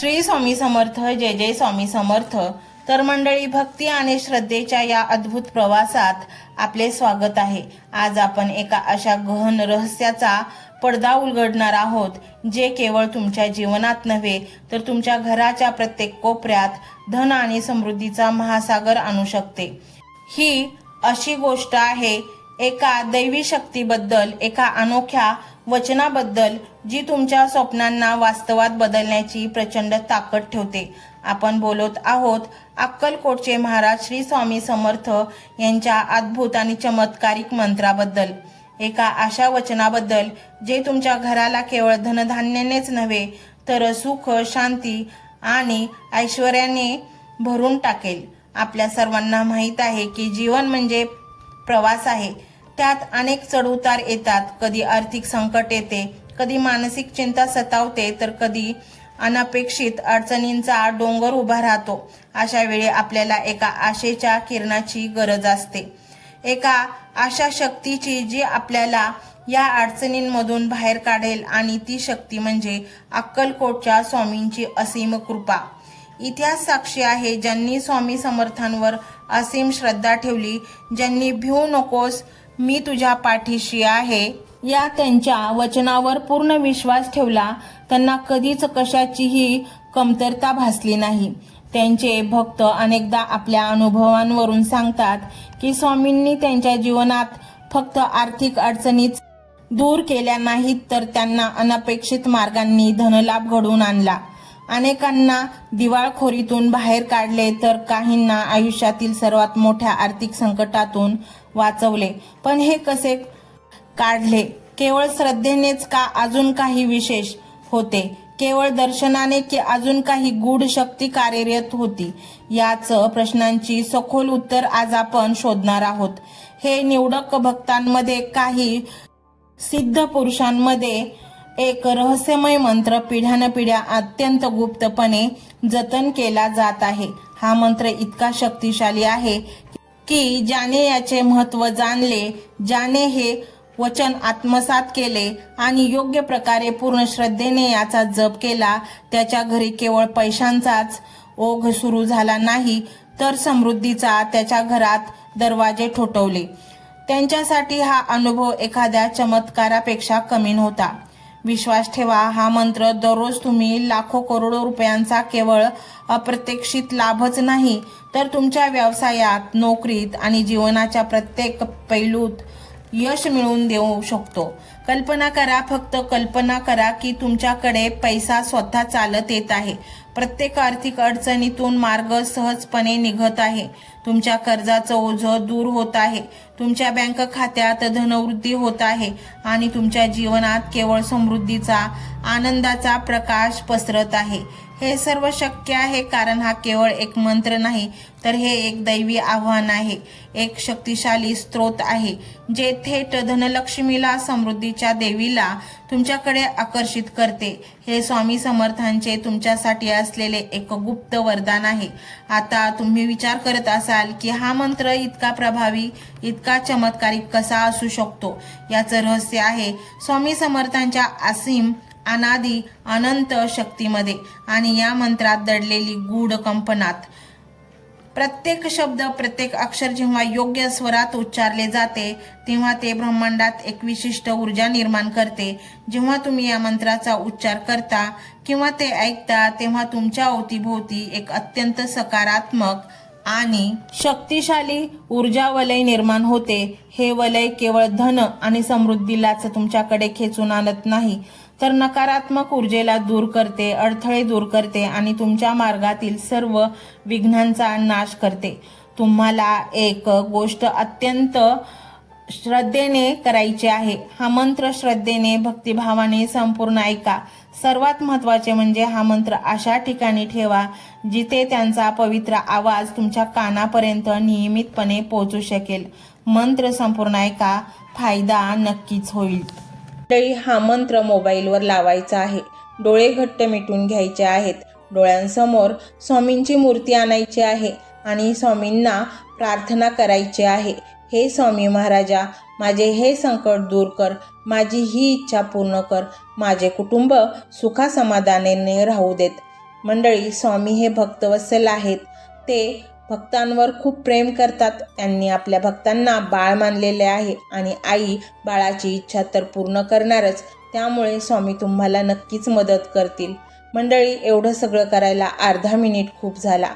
श्री स्वामी समर्थ. जय जय स्वामी समर्थ. तर मंडळी, भक्ती आणि श्रद्धेच्या या अद्भुत प्रवासात आपले स्वागत आहे. आज आपण एका अशा गहन रहस्याचा पडदा उलगडणार आहोत, जे केवळ तुमच्या जीवनात नव्हे तर तुमच्या घराच्या प्रत्येक कोपऱ्यात धन आणि समृद्धीचा महासागर आणू शकते. ही अशी गोष्ट आहे एका दैवी शक्तीबद्दल, एका अनोख्या वचनाबद्दल, जी तुमच्या स्वप्नांना वास्तवात बदलण्याची प्रचंड ताकद ठेवते. आपण बोलत आहोत अक्कलकोटचे महाराज श्री स्वामी समर्थ यांच्या अद्भुत आणि चमत्कारिक मंत्राबद्दल. एका अशा वचनाबद्दल जे तुमच्या घराला केवळ धनधान्यानेच नव्हे तर सुख, शांती आणि ऐश्वर्याने भरून टाकेल. आपल्या सर्वांना माहीत आहे की जीवन म्हणजे प्रवास आहे. त्यात अनेक चढउतार येतात. कधी आर्थिक संकट येते, कधी मानसिक चिंता सतावते, तर कधी अनपेक्षित अडचणींचा डोंगर उभा राहतो. अशा वेळी आपल्याला एका आशेच्या किरणाची गरज असते, एका अशा शक्तीची जी आपल्याला या अडचणींमधून बाहेर काढेल. आणि ती शक्ती म्हणजे अक्कलकोटच्या स्वामींची असीम कृपा. इतिहास साक्षी आहे, ज्यांनी स्वामी समर्थांवर असीम श्रद्धा ठेवली, ज्यांनी भिवू नकोस, मी तुझ्या पाठीशी आहे, या त्यांच्या वचनावर पूर्ण विश्वास ठेवला, त्यांना कधीच कशाचीही कमतरता भासली नाही. त्यांचे भक्त अनेकदा आपल्या अनुभवांवरून सांगतात की स्वामींनी त्यांच्या जीवनात फक्त आर्थिक अडचणीच दूर केल्या नाहीत, तर त्यांना अनपेक्षित मार्गांनी धनलाभ घडवून आणला. अनेकांना दिवाळखोरीतून बाहेर काढले, तर काहींना आयुष्यातील सर्वात मोठ्या आर्थिक संकटातून वाचवले. पण हे कसे काढले? केवळ श्रद्धेनेच का अजून काही विशेष होते? केवळ दर्शनाने की अजून काही गूढ शक्ती कार्यरत होती? याच प्रश्नांची सखोल उत्तर आज आपण शोधणार आहोत. हे निवडक भक्तांमध्ये, काही सिद्ध पुरुषांमध्ये एक रहस्यमय मंत्र पिढ्यानपिढ्या अत्यंत गुप्तपणे जतन केला जात आहे. हा मंत्र इतका शक्तिशाली आहे की ज्याने याचे महत्त्व जाणले, ज्याने हे वचन आत्मसात केले आणि योग्य प्रकारे पूर्ण श्रद्धेने याचा जप केला, त्याच्या घरी केवळ पैशांचाच ओघ सुरू झाला नाही, तर समृद्धीचा त्याच्या घरात दरवाजे ठोठवले. त्यांच्यासाठी हा अनुभव एखाद्या चमत्कारापेक्षा कमी नव्हता. विश्वास ठेवा, हा मंत्र दररोज तुम्ही लाखो करोडो रुपयांचा केवळ अप्रत्याशित लाभच नाही, तर तुमच्या व्यवसायात, नोकरीत आणि जीवनाच्या प्रत्येक पैलूत यश मिळवून देऊ शकतो. कल्पना करा, फक्त कल्पना करा की तुमच्याकडे पैसा स्वतः चालत येत आहे. प्रत्येक आर्थिक अडचणीतून मार्ग सहजपणे निघत आहे. तुमच्या कर्जाचं ओझं दूर होत आहे. तुमच्या बँक खात्यात धनवृद्धी होत आहे आणि तुमच्या जीवनात केवळ समृद्धीचा, आनंदाचा प्रकाश पसरत आहे. हे सर्व शक्य आहे कारण हा केवळ एक मंत्र नाही, तर हे एक दैवी आव्हान आहे, एक शक्तिशाली स्रोत आहे, जे थेट धनलक्ष्मीला, समृद्धीच्या देवीला तुमच्याकडे आकर्षित करते. हे स्वामी समर्थांचे तुमच्यासाठी असलेले एक गुप्त वरदान आहे. आता तुम्ही विचार करत असाल की हा मंत्र इतका प्रभावी, इतका चमत्कारिक कसा असू शकतो? याचं रहस्य आहे स्वामी समर्थांच्या असीम, अनादी, अनंत शक्तीमध्ये आणि या मंत्रात दडलेली गूढ कंपनात. प्रत्येक शब्द, प्रत्येक अक्षर जेव्हा योग्य स्वरात उच्चारले जाते, तेव्हा ते ब्रह्मांडात एक विशिष्ट ऊर्जा निर्माण करते. जेव्हा तुम्ही या मंत्राचा उच्चार करता किंवा ते ऐकता, तेव्हा तुमच्या अवतीभोवती एक अत्यंत सकारात्मक आणि शक्तिशाली ऊर्जा वलय निर्माण होते. हे वलय केवळ धन आणि समृद्धीलाच तुमच्याकडे खेचून आणत नाही, तर नकारात्मक ऊर्जेला दूर करते, अडथळे दूर करते आणि तुमच्या मार्गातील सर्व विघ्नांचा नाश करते. तुम्हाला एक गोष्ट अत्यंत श्रद्धेने करायची आहे. हा मंत्र श्रद्धेने, भक्तिभावाने संपूर्ण ऐका. सर्वात महत्त्वाचे म्हणजे हा मंत्र अशा ठिकाणी ठेवा जिथे त्यांचा पवित्र आवाज तुमच्या कानापर्यंत नियमितपणे पोहोचू शकेल. मंत्र संपूर्ण ऐका, फायदा नक्कीच होईल. हा मंत्र मोबाईलवर लावायचा आहे. डोळे घट्ट मिटून घ्यायचे आहेत. डोळ्यांसमोर स्वामींची मूर्ती आणायची आहे आणि स्वामींना प्रार्थना करायची आहे. हे स्वामी महाराजा, माझे हे संकट दूर कर, माझी ही इच्छा पूर्ण कर, माझे कुटुंब सुखासमाधानाने राहू देत. मंडळी, स्वामी हे भक्तवत्सल आहेत. ते भक्तांवर खूप प्रेम करतात. त्यांनी आपल्या भक्तांना बाळ मानलेले आहे आणि आई बाळाची इच्छा तर पूर्ण करणारच. त्यामुळे स्वामी तुम्हाला नक्कीच मदत करतील. मंडळी, एवढं सगळं करायला अर्धा मिनिट खूप झाला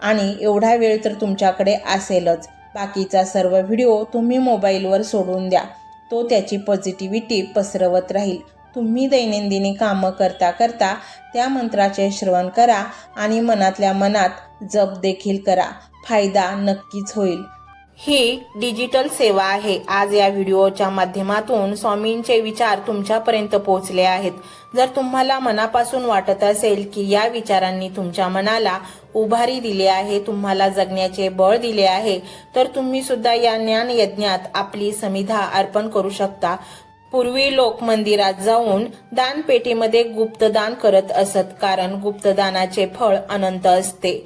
आणि एवढा वेळ तर तुमच्याकडे असेलच. बाकीचा सर्व व्हिडिओ तुम्ही मोबाईलवर सोडून द्या. तो त्याची पॉझिटिव्हिटी पसरवत राहील. तुम्ही दैनंदिनी कामं करता करता त्या मंत्राचे श्रवण करा आणि मनातल्या मनात जप देखील करा. फायदा नक्कीच होईल. ही डिजिटल सेवा आहे. आज या व्हिडिओच्या माध्यमातून स्वामींचे विचार तुमच्यापर्यंत पोहोचले आहेत. जर तुम्हाला मनापासून वाटत असेल की या विचारांनी तुमच्या मनाला उभारी दिली आहे, तुम्हाला जगण्याचे बळ दिले आहे, तर तुम्ही सुद्धा या ज्ञान यज्ञात आपली समिधा अर्पण करू शकता. पूर्वी लोक मंदिरात जाऊन दानपेटीमध्ये गुप्तदान करत असत, कारण गुप्तदानाचे फळ अनंत असते.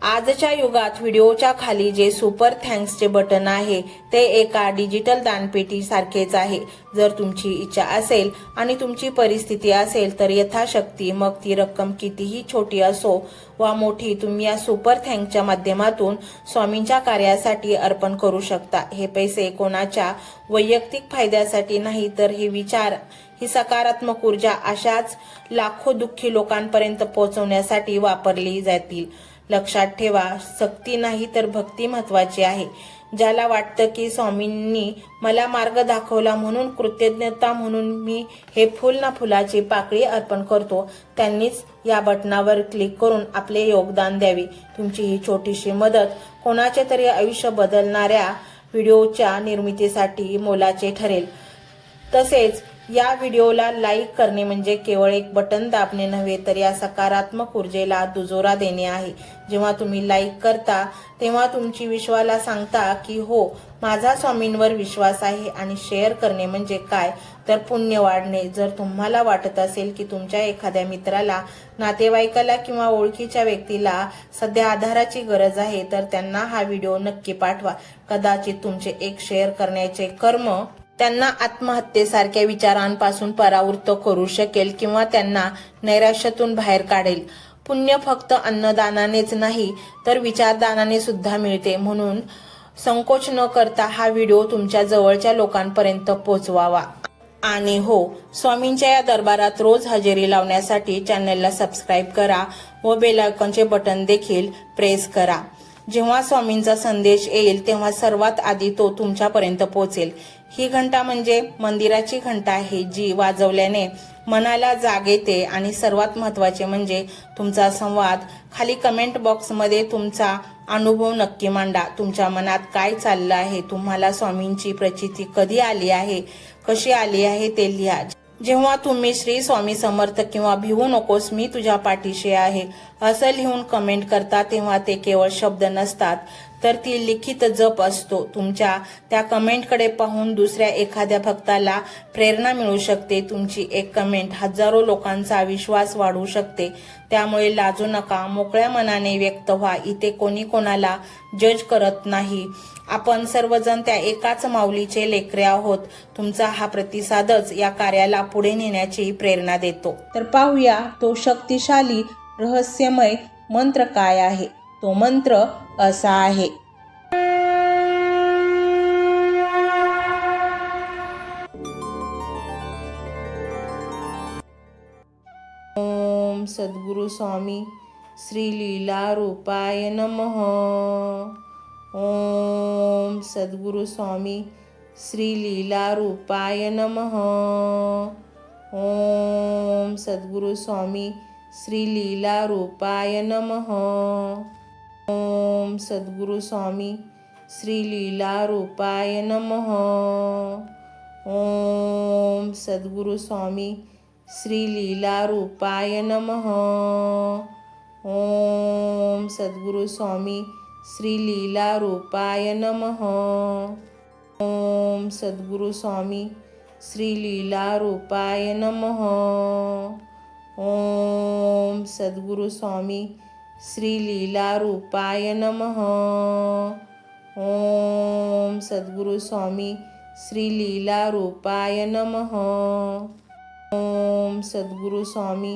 आजच्या युगात व्हिडिओच्या खाली जे सुपर थँक्सचे बटन आहे ते एका डिजिटल दानपेटी सारखेच आहे. जर तुमची इच्छा असेल आणि तुमची परिस्थिती असेल तर यथाशक्ती, मग ती रक्कम कितीही छोटी असो वा मोठी, तुम्ही या सुपर थँक्सच्या माध्यमातून स्वामींच्या कार्यासाठी अर्पण करू शकता. हे पैसे कोणाच्या वैयक्तिक फायद्यासाठी नाही, तर हे विचार, ही सकारात्मक ऊर्जा अशाच लाखो दुःखी लोकांपर्यंत पोहोचवण्यासाठी वापरली जातील. लक्षात ठेवा, सक्ती नाही तर भक्ती महत्वाची आहे. ज्याला वाटतं की स्वामींनी मला मार्ग दाखवला म्हणून कृतज्ञता म्हणून मी हे फुल ना फुलाची पाकळी अर्पण करतो, त्यांनीच या बटनावर क्लिक करून आपले योगदान द्यावे. तुमची ही छोटीशी मदत कोणाचे तरी आयुष्य बदलणाऱ्या व्हिडिओच्या निर्मितीसाठी मोलाचे ठरेल. तसेच या व्हिडिओला लाईक करणे म्हणजे केवळ एक बटन दाबणे नव्हे, तर या सकारात्मक ऊर्जेला दुजोरा देणे आहे. जेव्हा तुम्ही लाईक करता तेव्हा तुमची विश्वाला सांगता की हो, माझा स्वामींवर विश्वास आहे. आणि शेअर करणे म्हणजे काय, तर पुण्य वाढणे. जर तुम्हाला वाटत असेल की तुमच्या एखाद्या मित्राला, नातेवाईकाला किंवा ओळखीच्या व्यक्तीला सध्या आधाराची गरज आहे, तर त्यांना हा व्हिडिओ नक्की पाठवा. कदाचित तुमचे एक शेअर करण्याचे कर्म त्यांना आत्महत्येसारख्या विचारांपासून परावृत्त करू शकेल किंवा त्यांना नैराश्यातून बाहेर काढेल. पुण्य फक्त अन्नदानानेच नाही तर विचारदानाने सुद्धा मिळते. म्हणून संकोच न करता हा व्हिडिओ तुमच्या जवळच्या लोकांपर्यंत पोहोचवावा. आणि हो, स्वामींच्या या दरबारात रोज हजेरी लावण्यासाठी चॅनलला सबस्क्राईब करा व बेल आयकॉनचे बटन देखील प्रेस करा. जेव्हा स्वामींचा संदेश येईल तेव्हा सर्वात आधी तो तुमच्यापर्यंत पोहोचेल. ही घंटा म्हणजे मंदिराची घंटा आहे, जी वाजवल्याने मनाला जाग येते. आणि सर्वात महत्त्वाचे म्हणजे तुमचा संवाद. खाली कमेंट बॉक्समध्ये तुमचा अनुभव नक्की मांडा. तुमच्या मनात काय चाललं आहे, तुम्हाला स्वामींची प्रचिती कधी आली आहे, कशी आली आहे ते लिहा. जेव्हा तुम्ही श्री स्वामी समर्थ किंवा भिवू नकोस, मी तुझ्या पाठीशी आहे असं लिहून कमेंट करता, तेव्हा ते केवळ शब्द नसतात, तर ती लिखित जप असतो. तुमच्या त्या कमेंटकडे पाहून दुसऱ्या एखाद्या भक्ताला प्रेरणा मिळू शकते. तुमची एक कमेंट हजारो लोकांचा विश्वास वाढवू शकते. त्यामुळे लाजू नका, मोकळ्या मनाने व्यक्त व्हा. इथे कोणी कोणाला जज करत नाही. आपण सर्वजण त्या एकाच माऊलीचे लेकरे आहोत. तुमचा हा प्रतिसादच या कार्याला पुढे नेण्याची प्रेरणा देतो. तर पाहूया तो शक्तिशाली रहस्यमय मंत्र काय आहे. तो मंत्र असा आहे. ओम सद्गुरु स्वामी श्री लीला रूपाय नमः. ओम सद्गुरु स्वामी श्री लीला रूपाय नमः. ओम सद्गुरु स्वामी श्री लीला रूपाय नमः. ओम सद्गुरु स्वामी श्री लीला रूपाय नमः. ओम सद्गुरु स्वामी श्री लीला रूपाय नमः. ओम सद्गुरु स्वामी श्री लीला रूपाय नमः. ओम सद्गुरु स्वामी श्री लीला रूपाय नमः. ओम सद्गुरु स्वामी श्री लीला रूपाय नमः. ओम सद्गुरु स्वामी श्री लीला रूपाय नमः. ओम सद्गुरु स्वामी